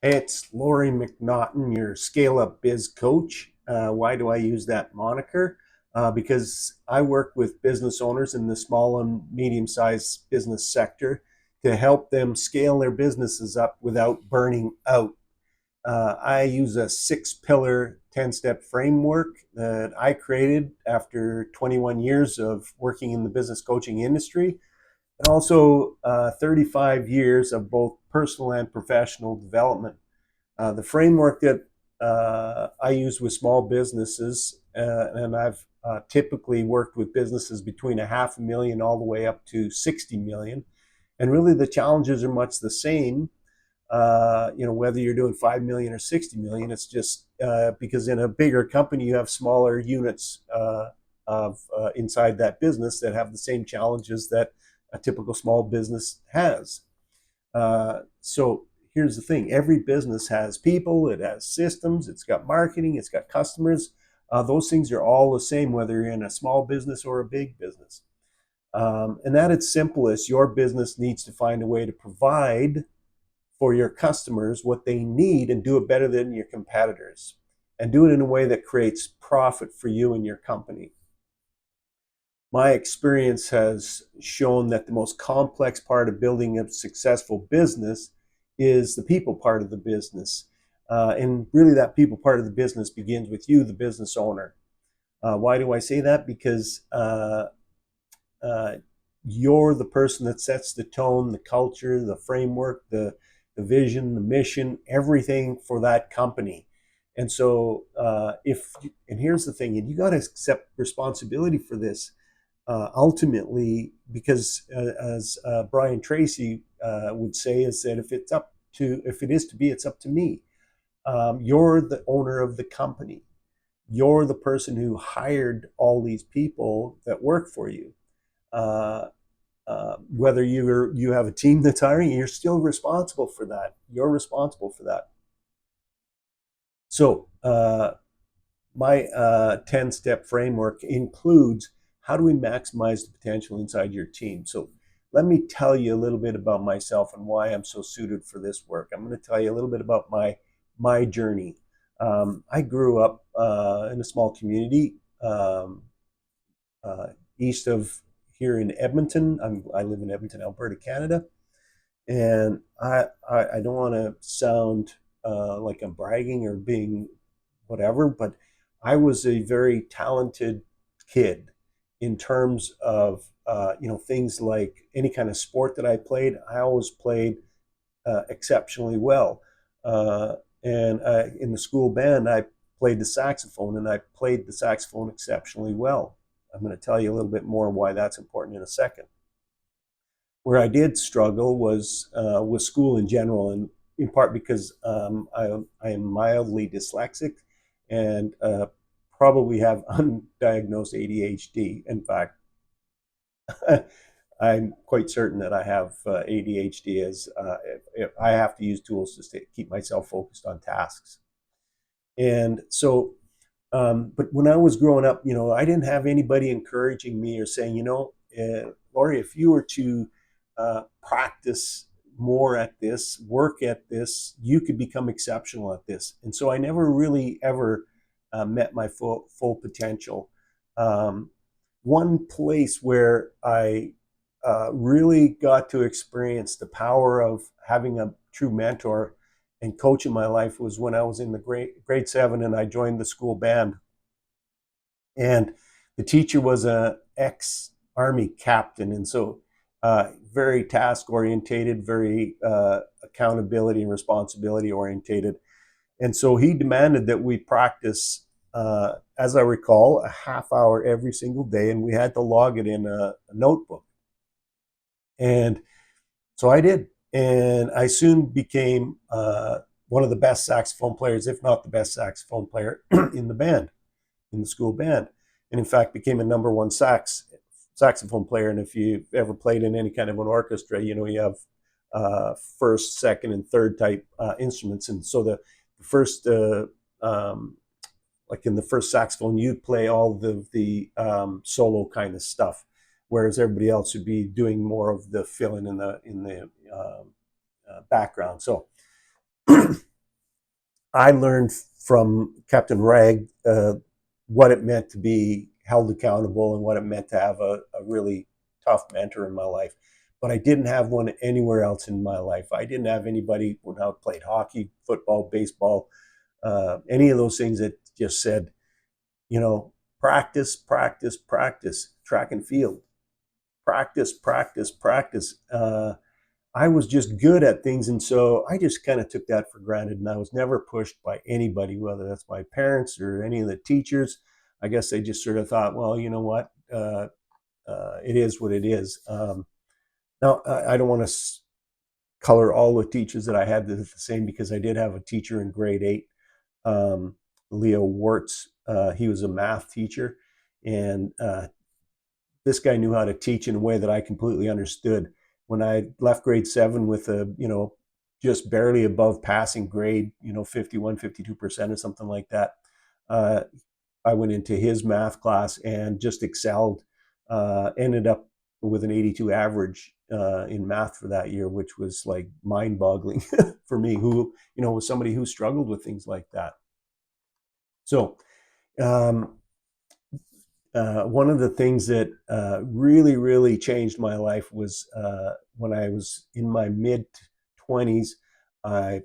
It's Lori McNaughton, your Scale Up Biz coach. Why do I use that moniker? Because I work with business owners in the small and medium sized business sector to help them scale their businesses up without burning out. I use a 6 pillar, 10 step framework that I created after 21 years of working in the business coaching industry, and also 35 years of both personal and professional development. The framework that I use with small businesses, and I've typically worked with businesses between a half a million all the way up to 60 million. And really, the challenges are much the same. Whether you're doing 5 million or 60 million, it's just because in a bigger company, you have smaller units of inside that business that have the same challenges that a typical small business has. So here's the thing: every business has people, it has systems, it's got marketing, it's got customers. Those things are all the same, whether you're in a small business or a big business. And at its simplest, your business needs to find a way to provide for your customers what they need and do it better than your competitors, and do it in a way that creates profit for you and your company. My experience has shown that the most complex part of building a successful business is the people part of the business. And really, that people part of the business begins with you, the business owner. Why do I say that? Because uh, you're the person that sets the tone, the culture, the framework, the vision, the mission, everything for that company. And so, and here's the thing, and you got to accept responsibility for this ultimately, because as Brian Tracy would say, is that if it is to be, it's up to me. You're the owner of the company. You're the person who hired all these people that work for you. Uh, Whether you have a team that's hiring, you're still responsible for that. You're responsible for that. So my 10 step framework includes how do we maximize the potential inside your team. So let me tell you a little bit about myself and why I'm so suited for this work. I'm going to tell you a little bit about my journey. I grew up in a small community uh, east of here in Edmonton. I live in Edmonton, Alberta, Canada, and I don't want to sound like I'm bragging or being whatever, but I was a very talented kid in terms of things like any kind of sport that I played. I always played exceptionally well, and in the school band I played the saxophone, and I played the saxophone exceptionally well. I'm going to tell you a little bit more why that's important in a second. Where I did struggle was with school in general, and in part because I am mildly dyslexic and probably have undiagnosed ADHD. In fact, I'm quite certain that I have ADHD, as if I have to use tools to keep myself focused on tasks. And so, but when I was growing up, I didn't have anybody encouraging me or saying, Laurie, if you were to practice more at this, work at this, you could become exceptional at this. And so I never really ever met my full potential. Um, One place where I really got to experience the power of having a true mentor and coach in my life was when I was in the grade 7 and I joined the school band. And the teacher was a ex Army captain, and so very task orientated, very accountability and responsibility orientated. And so he demanded that we practice, as I recall, a half hour every single day, and we had to log it in a notebook. And so I did. And I soon became one of the best saxophone players, if not the best saxophone player in the band, in the school band. And in fact, became a number one saxophone player. And if you've ever played in any kind of an orchestra, you have first, second, and third type instruments. And so the first, like in the first saxophone, you'd play all the solo kind of stuff, whereas everybody else would be doing more of the filling in the background. So I learned from Captain Rag what it meant to be held accountable and what it meant to have a really tough mentor in my life. But I didn't have one anywhere else in my life. I didn't have anybody when I played hockey, football, baseball, any of those things that just said, you know, practice, practice, practice, track and field, practice, practice, practice. I was just good at things. And so I just kind of took that for granted. And I was never pushed by anybody, whether that's my parents or any of the teachers. I guess they just sort of thought, well, you know what? It is what it is. Now, I don't want to color all the teachers that I had the same, because I did have a teacher in grade 8, um, Leo Wartz. He was a math teacher. And this guy knew how to teach in a way that I completely understood. When I left grade 7 with a, just barely above passing grade, 51, 52% or something like that, uh, I went into his math class and just excelled, ended up with an 82 average in math for that year, which was like mind boggling for me, who, was somebody who struggled with things like that. So, um, one of the things that really, really changed my life was when I was in my mid 20s. I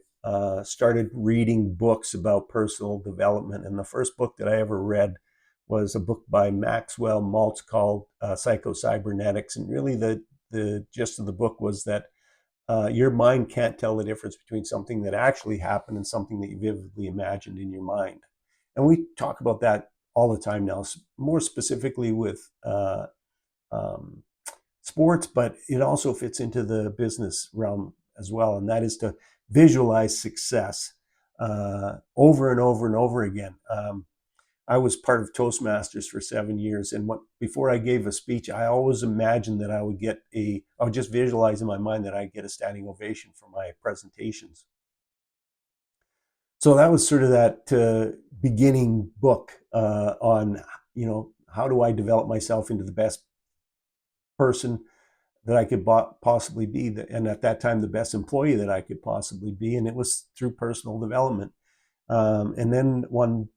started reading books about personal development. And the first book that I ever read was a book by Maxwell Maltz called Psycho-Cybernetics. And really, the gist of the book was that your mind can't tell the difference between something that actually happened and something that you vividly imagined in your mind. And we talk about that all the time now, more specifically with um, sports, but it also fits into the business realm as well. And that is to visualize success over and over and over again. I was part of Toastmasters for 7 years, and before I gave a speech, I always imagined that I would just visualize in my mind that I'd get a standing ovation for my presentations. So that was sort of that beginning book on, how do I develop myself into the best person that I could possibly be, and at that time, the best employee that I could possibly be, and it was through personal development. And then one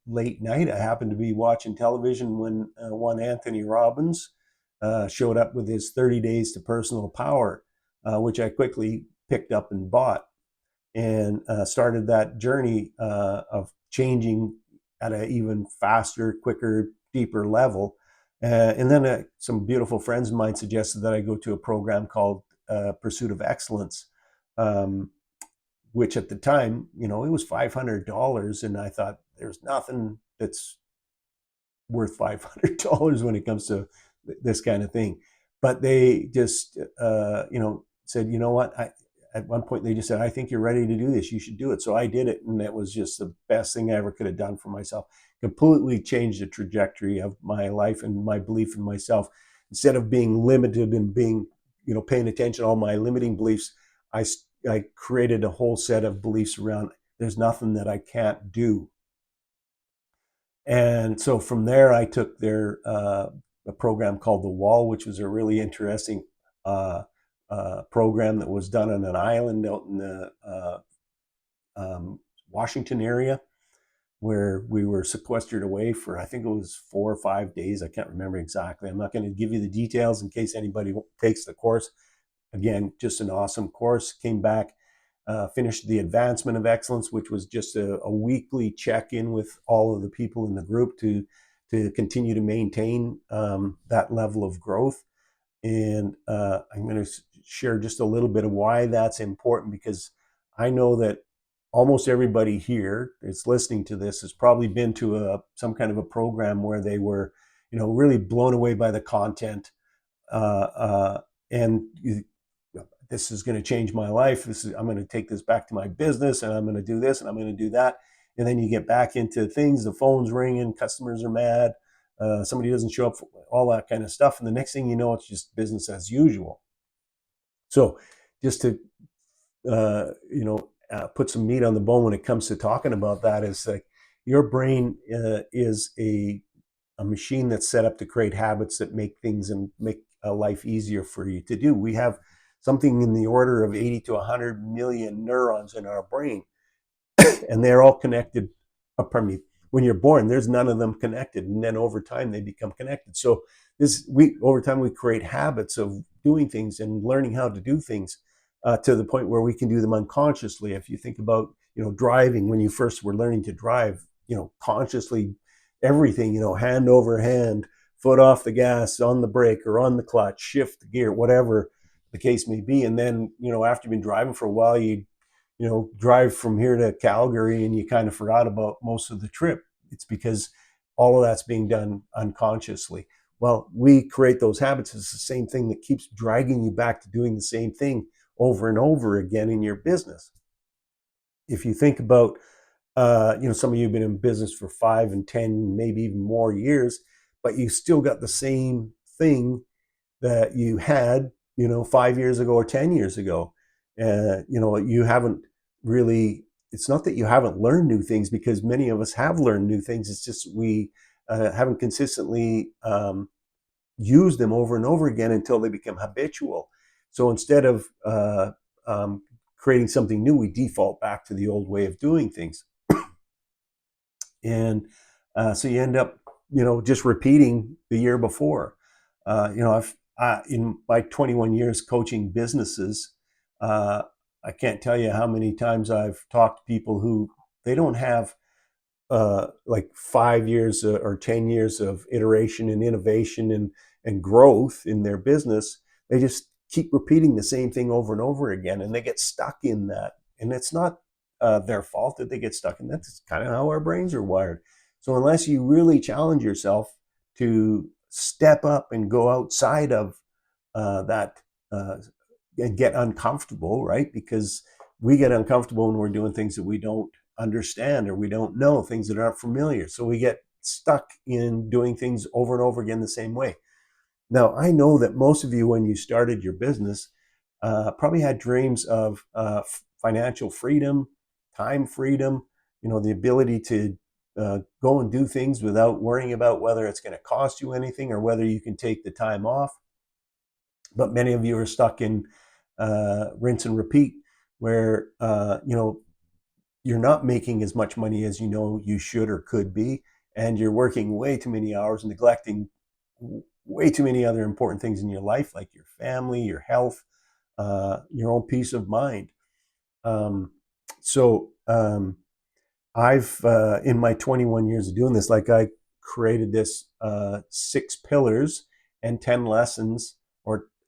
late night, I happened to be watching television when one Anthony Robbins showed up with his 30 Days to Personal Power, which I quickly picked up and bought, and started that journey of changing at an even faster, quicker, deeper level. And then some beautiful friends of mine suggested that I go to a program called Pursuit of Excellence, which at the time, it was $500. And I thought, there's nothing that's worth $500 when it comes to this kind of thing. But they just, said, you know what? At one point, they just said, I think you're ready to do this. You should do it. So I did it. And that was just the best thing I ever could have done for myself. Completely changed the trajectory of my life and my belief in myself. Instead of being limited and being, paying attention to all my limiting beliefs, I, I created a whole set of beliefs around there's nothing that I can't do. And so from there, I took a program called The Wall, which was a really interesting program that was done on an island out in the Washington area, where we were sequestered away for, I think it was 4 or 5 days. I can't remember exactly. I'm not going to give you the details in case anybody takes the course. Again, just an awesome course. Came back, finished the Advancement of Excellence, which was just a weekly check-in with all of the people in the group to continue to maintain that level of growth. And I'm going to share just a little bit of why that's important, because I know that almost everybody here that's listening to this has probably been to some kind of a program where they were, really blown away by the content, and this is going to change my life. I'm going to take this back to my business, and I'm going to do this, and I'm going to do that. And then you get back into things, the phone's ringing, customers are mad, somebody doesn't show up, all that kind of stuff. And the next thing you know, it's just business as usual. So just to, put some meat on the bone when it comes to talking about that, is like your brain is a machine that's set up to create habits that make things and make life easier for you to do. We have something in the order of 80 to 100 million neurons in our brain. and they're all connected. Pardon me. When you're born, there's none of them connected, and then over time they become connected. So this we over time we create habits of doing things and learning how to do things to the point where we can do them unconsciously. If you think about driving, when you first were learning to drive, consciously everything, hand over hand, foot off the gas, on the brake or on the clutch, shift the gear, whatever the case may be. And then after you've been driving for a while, you drive from here to Calgary and you kind of forgot about most of the trip. It's because all of that's being done unconsciously. Well, we create those habits. It's the same thing that keeps dragging you back to doing the same thing over and over again in your business. If you think about, some of you have been in business for 5 and 10, maybe even more years, but you still got the same thing that you had, 5 years ago or 10 years ago. You haven't really, it's not that you haven't learned new things, because many of us have learned new things. It's just we haven't consistently used them over and over again until they become habitual. So instead of creating something new, we default back to the old way of doing things. And so you end up, just repeating the year before. In my 21 years coaching businesses, I can't tell you how many times I've talked to people who they don't have like 5 years or 10 years of iteration and innovation and growth in their business. They just keep repeating the same thing over and over again, and they get stuck in that. And it's not their fault that they get stuck in that. That's kind of how our brains are wired. So unless you really challenge yourself to step up and go outside of that and get uncomfortable, right? Because we get uncomfortable when we're doing things that we don't understand or we don't know, things that aren't familiar. So we get stuck in doing things over and over again the same way. Now, I know that most of you, when you started your business, probably had dreams of financial freedom, time freedom, the ability to go and do things without worrying about whether it's going to cost you anything or whether you can take the time off. But many of you are stuck in rinse and repeat, where you're not making as much money as you should or could be, and you're working way too many hours and neglecting way too many other important things in your life, like your family, your health, your own peace of mind. I've in my 21 years of doing this, I created this 6 pillars and 10 lessons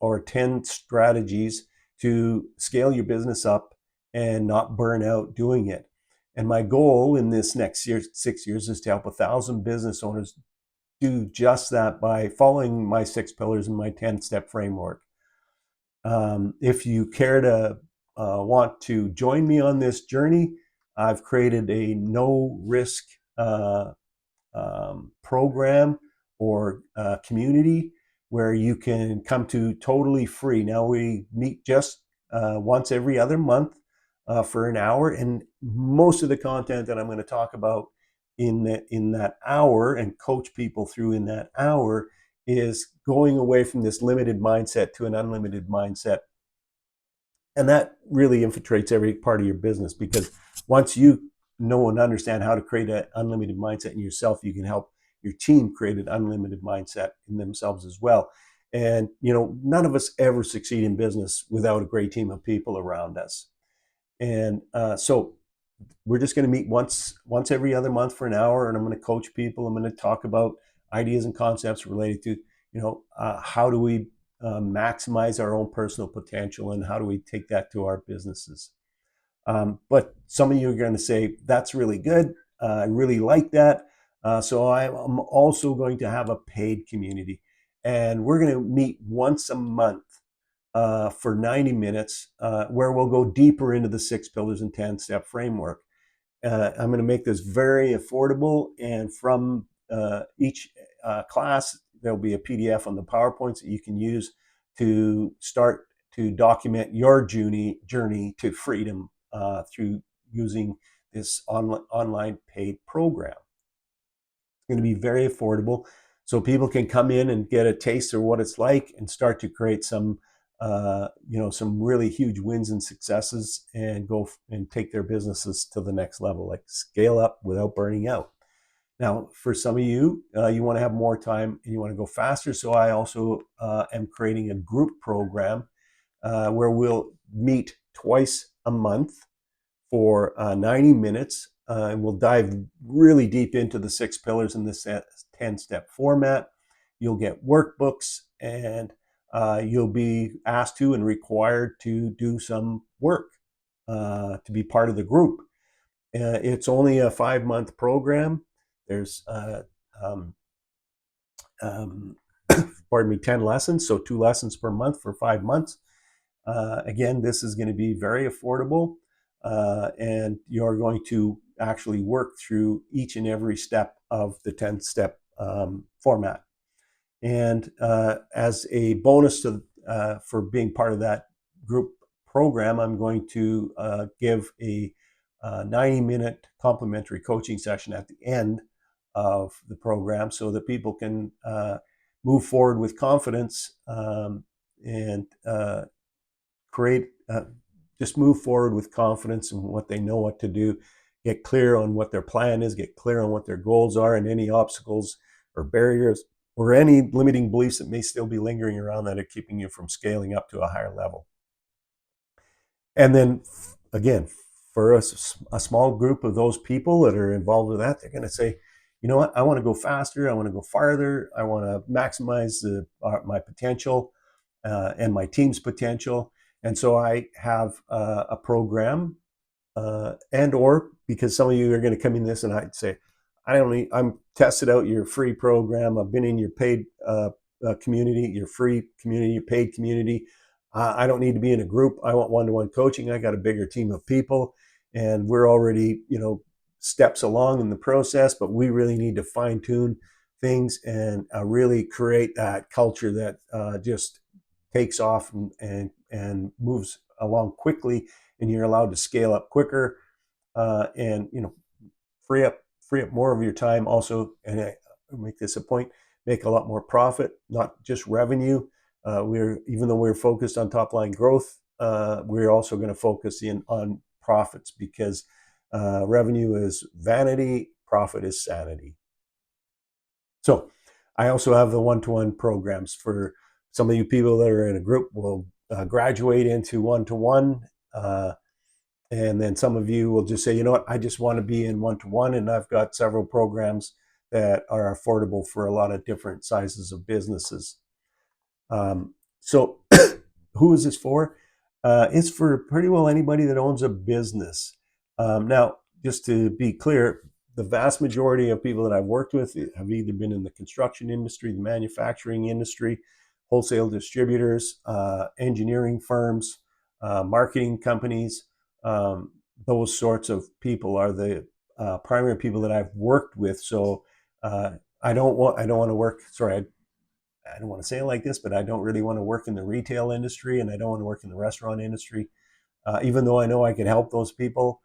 or 10 strategies to scale your business up and not burn out doing it. And my goal in this next 6 years is to help 1,000 business owners do just that by following my 6 pillars and my 10-step framework. If you care to want to join me on this journey, I've created a no-risk program or community where you can come to totally free. Now we meet just once every other month for an hour, and most of the content that I'm going to talk about in that hour and coach people through in that hour is going away from this limited mindset to an unlimited mindset. And that really infiltrates every part of your business, because once you know and understand how to create an unlimited mindset in yourself, you can help your team create an unlimited mindset in themselves as well. And none of us ever succeed in business without a great team of people around us. And so we're just going to meet once every other month for an hour, and I'm going to coach people. I'm going to talk about ideas and concepts related to how do we maximize our own personal potential, and how do we take that to our businesses. But some of you are going to say, that's really good. I really like that. So I'm also going to have a paid community, and we're going to meet once a month for 90 minutes where we'll go deeper into the 6 pillars and 10-step framework. I'm going to make this very affordable, and from each class, there'll be a PDF on the PowerPoints that you can use to start to document your journey to freedom through using this online paid program. It's going to be very affordable, so people can come in and get a taste of what it's like and start to create some some really huge wins and successes and go and take their businesses to the next level, like scale up without burning out. Now, for some of you, you want to have more time and you want to go faster. So I also am creating a group program where we'll meet twice a month for 90 minutes. And we'll dive really deep into the 6 pillars in this 10-step format. You'll get workbooks, and you'll be asked to and required to do some work to be part of the group. It's only a 5-month program. There's um, um, pardon me, 10 lessons, so 2 lessons per month for 5 months. Again, this is going to be very affordable, and you're going to actually work through each and every step of the 10-step format. And as a bonus for being part of that group program, I'm going to give a 90-minute complimentary coaching session at the end of the program so that people can move forward with confidence and create just move forward with confidence in what they know what to do, get clear on what their plan is, get clear on what their goals are, and any obstacles or barriers or any limiting beliefs that may still be lingering around that are keeping you from scaling up to a higher level. And then again, for a small group of those people that are involved with that, they're going to say, you know what, I want to go faster, I want to go farther, I want to maximize my potential and my team's potential. And so I have a program, and or because some of you are going to come in this and I'd say, I'm tested out your free program. I've been in your paid community, your free community, your paid community. I don't need to be in a group. I want one-to-one coaching. I got a bigger team of people, and we're already, steps along in the process, but we really need to fine tune things and really create that culture that just takes off and moves along quickly, and you're allowed to scale up quicker and free up more of your time also. And I make this a point, make a lot more profit, not just revenue. Even though we're focused on top line growth, we're also going to focus in on profits, because revenue is vanity, profit is sanity. So I also have the one-to-one programs for some of you people that are in a group will graduate into one-to-one. And then some of you will just say, you know what, I just want to be in one-to-one. And I've got several programs that are affordable for a lot of different sizes of businesses. So who is this for? It's for pretty well anybody that owns a business. Now, just to be clear, the vast majority of people that I've worked with have either been in the construction industry, the manufacturing industry, wholesale distributors, engineering firms, marketing companies. Those sorts of people are the primary people that I've worked with. So I don't want to work. Sorry, I don't want to say it like this, but I don't really want to work in the retail industry, and I don't want to work in the restaurant industry. Even though I know I can help those people,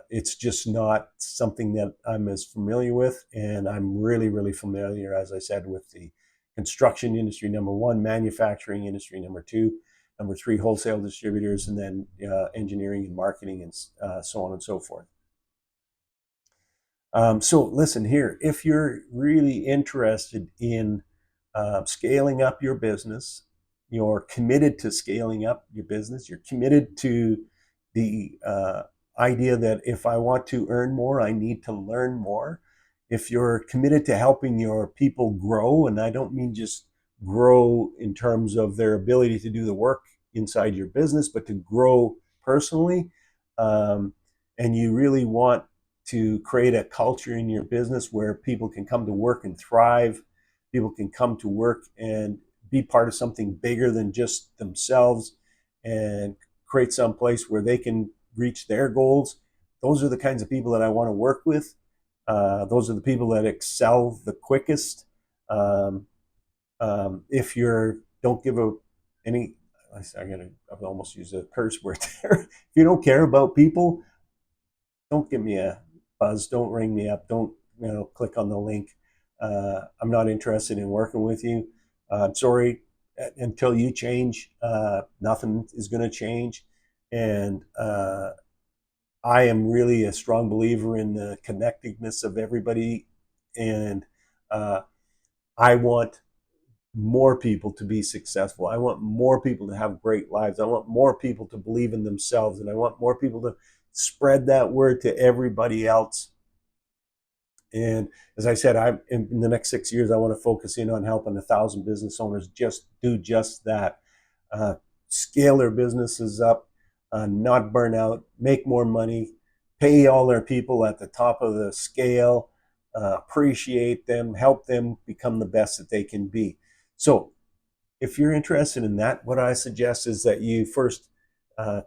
it's just not something that I'm as familiar with. And I'm really, really familiar, as I said, with the construction industry, number one, manufacturing industry, number two, number three, wholesale distributors, and then engineering and marketing, and so on and so forth. So listen here, if you're really interested in scaling up your business, you're committed to scaling up your business, you're committed to the idea that if I want to earn more, I need to learn more. If you're committed to helping your people grow, and I don't mean just grow in terms of their ability to do the work inside your business, but to grow personally, and you really want to create a culture in your business where people can come to work and thrive, people can come to work and be part of something bigger than just themselves, and create some place where they can reach their goals. Those are the kinds of people that I want to work with. Those are the people that excel the quickest. If you're don't give any, I've almost used a curse word there. If you don't care about people, don't give me a buzz. Don't ring me up. Don't click on the link. I'm not interested in working with you. I'm sorry. until you change, nothing is going to change. And I am really a strong believer in the connectedness of everybody. And uh, I want more people to be successful. I want more people to have great lives. I want more people to believe in themselves. And I want more people to spread that word to everybody else. And as I said, I'm in the next 6 years, I want to focus in on helping 1,000 business owners just do just that. Uh, Scale their businesses up, not burn out, make more money, pay all their people at the top of the scale, appreciate them, help them become the best that they can be. So if you're interested in that, what I suggest is that you first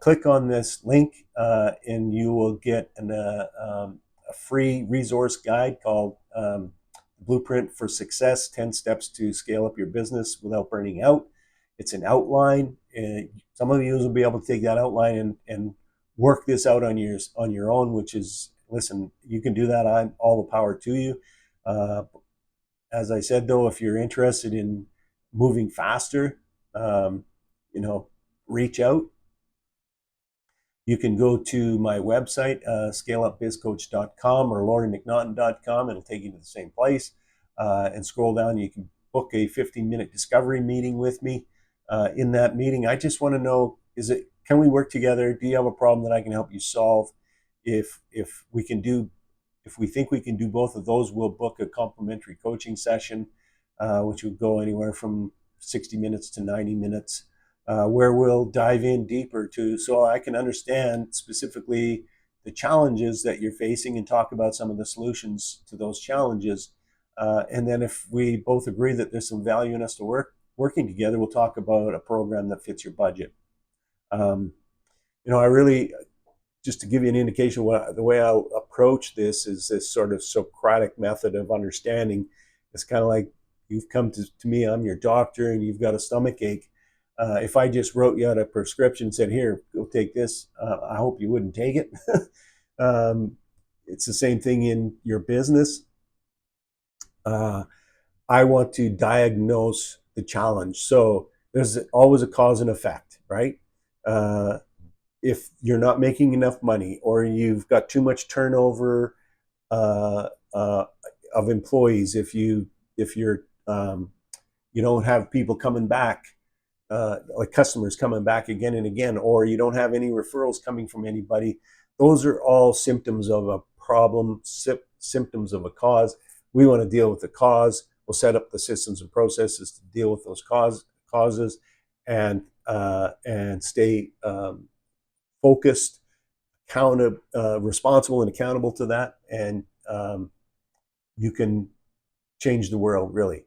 click on this link, and you will get a free resource guide called Blueprint for Success 10 Steps to Scale Up Your Business Without Burning Out. It's an outline. And some of you will be able to take that outline and work this out on your own, which is, listen, you can do that. I'm all the power to you. As I said, though, if you're interested in moving faster, um, you know, reach out. You can go to my website, scaleupbizcoach.com or lauriemcnaughton.com. It'll take you to the same place. And scroll down. You can book a 15-minute discovery meeting with me. In that meeting, I just want to know, can we work together? Do you have a problem that I can help you solve? If we can do If we think we can do both of those, we'll book a complimentary coaching session, which would go anywhere from 60 minutes to 90 minutes, where we'll dive in deeper so I can understand specifically the challenges that you're facing and talk about some of the solutions to those challenges. And then if we both agree that there's some value in us working together, we'll talk about a program that fits your budget. I really, just to give you an indication, the way I'll approach this is this sort of Socratic method of understanding. It's kind of like you've come to me, I'm your doctor, and you've got a stomach ache. If I just wrote you out a prescription and said, here, go take this, I hope you wouldn't take it. It's the same thing in your business. I want to diagnose the challenge. So there's always a cause and effect, right? If you're not making enough money, or you've got too much turnover of employees, if you're you don't have people coming back, like customers coming back again and again, or you don't have any referrals coming from anybody, those are all symptoms of a problem, symptoms of a cause. We want to deal with the cause. We'll set up the systems and processes to deal with those causes, and stay focused, responsible and accountable to that, and you can change the world, really.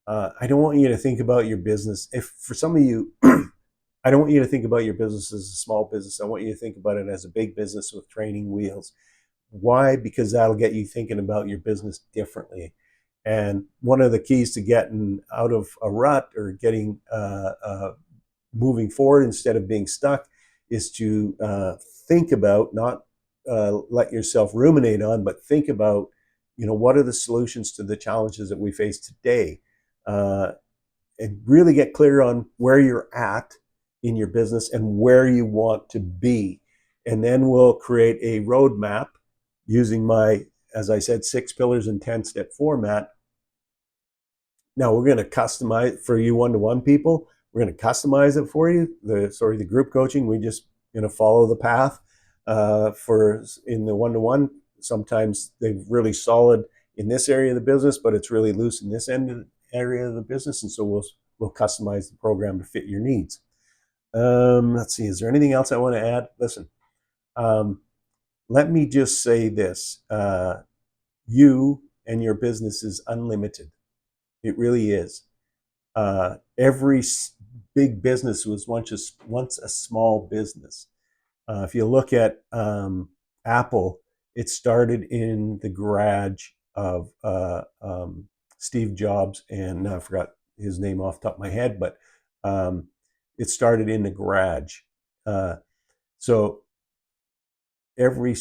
I don't want you to think about your business. If for some of you, I don't want you to think about your business as a small business. I want you to think about it as a big business with training wheels. Why? Because that'll get you thinking about your business differently. And one of the keys to getting out of a rut, or getting moving forward instead of being stuck, is to think about, not let yourself ruminate on, but think about, what are the solutions to the challenges that we face today, and really get clear on where you're at in your business and where you want to be. And then we'll create a roadmap using my, as I said, 6 pillars and 10-step format. Now we're going to customize for you one-to-one people. We're going to customize it for you. The group coaching, we just follow the path. For in the one-to-one, sometimes they're really solid in this area of the business, but it's really loose in this area of the business, and so we'll customize the program to fit your needs. Let's see, is there anything else I want to add? Listen, let me just say this: you and your business is unlimited. It really is. Every big business was once a small business. If you look at Apple, it started in the garage of Steve Jobs, and now I forgot his name off the top of my head, but it started in the garage. So every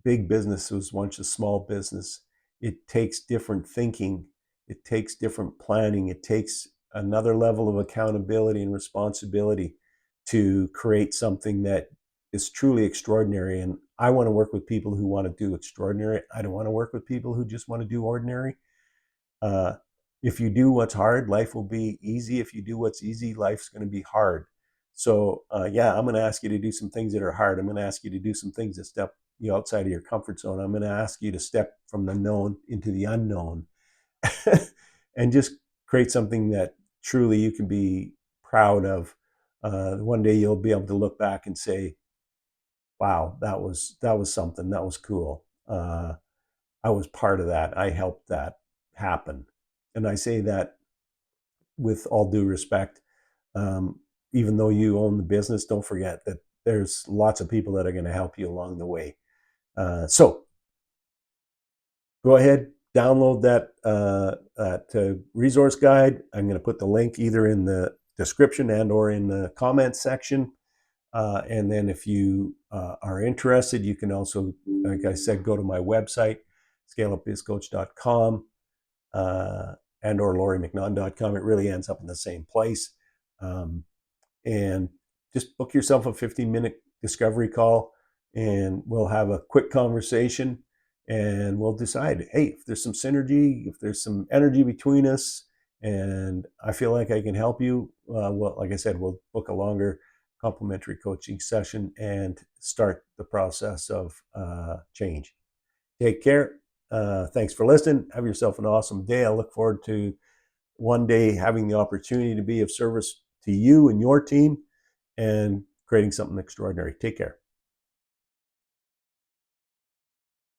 big business was once a small business. It takes different thinking. It takes different planning. It takes another level of accountability and responsibility to create something that is truly extraordinary. And I want to work with people who want to do extraordinary. I don't want to work with people who just want to do ordinary. Uh, if you do what's hard, life will be easy. If you do what's easy, life's going to be hard. So yeah, I'm going to ask you to do some things that are hard. I'm going to ask you to do some things that step you outside of your comfort zone. I'm going to ask you to step from the known into the unknown and just create something that truly you can be proud of. One day you'll be able to look back and say, wow, that was something. That was cool. I was part of that. I helped that happen. And I say that with all due respect. Um, Even though you own the business, don't forget that there's lots of people that are going to help you along the way. So go ahead, download that resource guide. I'm going to put the link either in the description and or in the comments section. And then if you are interested, you can also, like I said, go to my website, scaleupbizcoach.com and or lauriemcnaughton.com. It really ends up in the same place. And just book yourself a 15-minute discovery call, and we'll have a quick conversation, and we'll decide, hey, if there's some synergy, if there's some energy between us, and I feel like I can help you, well, like I said, we'll book a longer complimentary coaching session and start the process of change. Take care. Thanks for listening. Have yourself an awesome day. I look forward to one day having the opportunity to be of service to you and your team and creating something extraordinary. Take care.